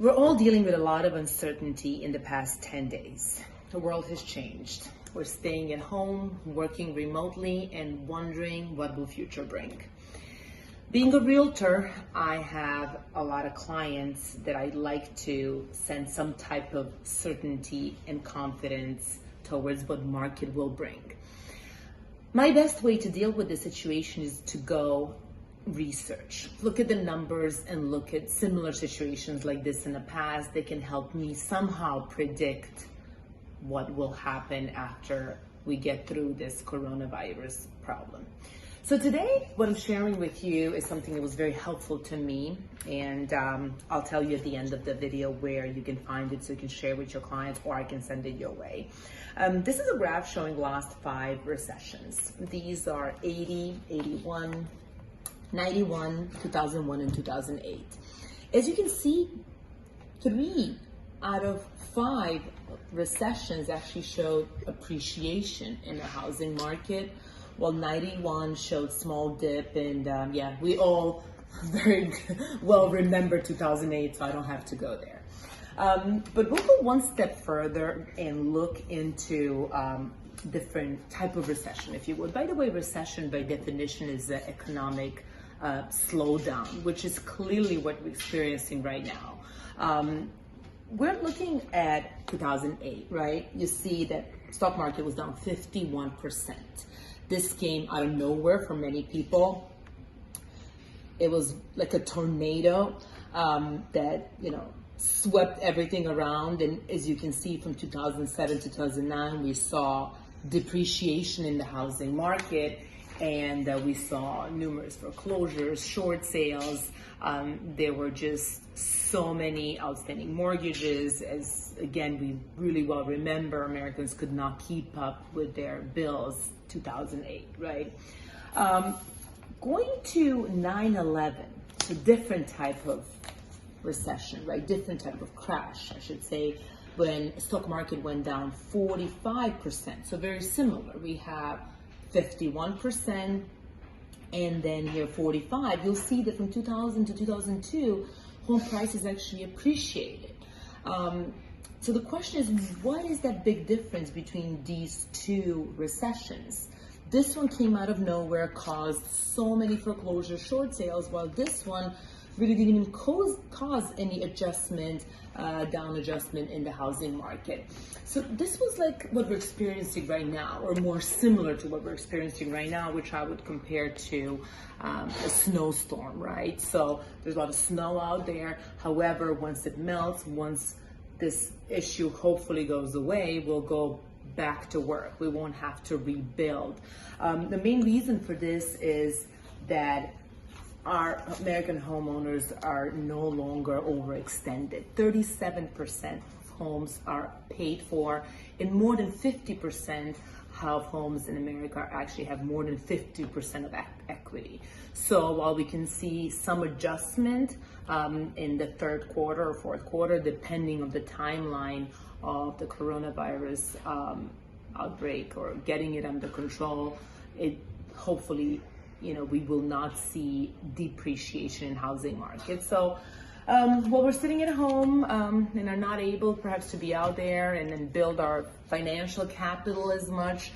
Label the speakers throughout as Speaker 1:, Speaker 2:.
Speaker 1: We're all dealing with a lot of uncertainty in the past 10 days. The world has changed. We're staying at home, working remotely, and wondering what will future bring. Being a realtor, I have a lot of clients that I'd like to send some type of certainty and confidence towards what market will bring. My best way to deal with the situation is to go research. Look at the numbers and look at similar situations like this in the past. They can help me somehow predict what will happen after we get through this coronavirus problem. So today, what I'm sharing with you is something that was very helpful to me, and I'll tell you at the end of the video where you can find it so you can share with your clients, or I can send it your way. This is a graph showing last 5 recessions. These are 80, 81, 91, 2001, and 2008. As you can see, 3 out of 5 recessions actually showed appreciation in the housing market, while 91 showed small dip, and we all very well remember 2008, so I don't have to go there. But we'll go one step further and look into different type of recession, if you would. By the way, recession by definition is an economic slowdown, which is clearly what we're experiencing right now. We're looking at 2008, right? You see that stock market was down 51%. This came out of nowhere for many people. It was like a tornado that, swept everything around. And as you can see, from 2007 to 2009, we saw depreciation in the housing market, and we saw numerous foreclosures, short sales. There were just so many outstanding mortgages. As again, we really well remember, Americans could not keep up with their bills. 2008, right? Going to 9/11, it's a different type of recession, right? Different type of crash, I should say, when stock market went down 45%. So very similar. We have 51% and then here 45. You'll see that from 2000 to 2002, home prices actually appreciated. So the question is, what is that big difference between these 2 recessions? This one came out of nowhere, caused so many foreclosures, short sales, while this one really didn't even cause any adjustment, down adjustment in the housing market. So this was like what we're experiencing right now, or more similar to what we're experiencing right now, which I would compare to a snowstorm, right? So there's a lot of snow out there. However, once it melts, once this issue hopefully goes away, we'll go back to work. We won't have to rebuild. The main reason for this is that our American homeowners are no longer overextended. 37% of homes are paid for, and more than 50% of homes in America actually have more than 50% of equity. So while we can see some adjustment in the 3rd quarter or 4th quarter, depending on the timeline of the coronavirus outbreak or getting it under control, it hopefully, we will not see depreciation in housing markets. So while we're sitting at home and are not able perhaps to be out there and then build our financial capital as much,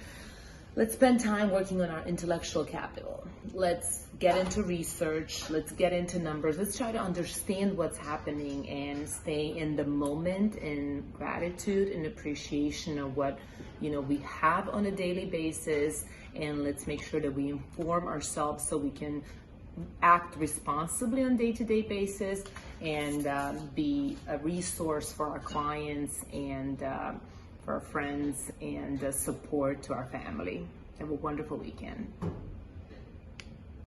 Speaker 1: let's spend time working on our intellectual capital. Let's get into research. Let's get into numbers. Let's try to understand what's happening and stay in the moment in gratitude and appreciation of what, we have on a daily basis. And let's make sure that we inform ourselves so we can act responsibly on a day-to-day basis and be a resource for our clients and for our friends and support to our family. Have a wonderful weekend.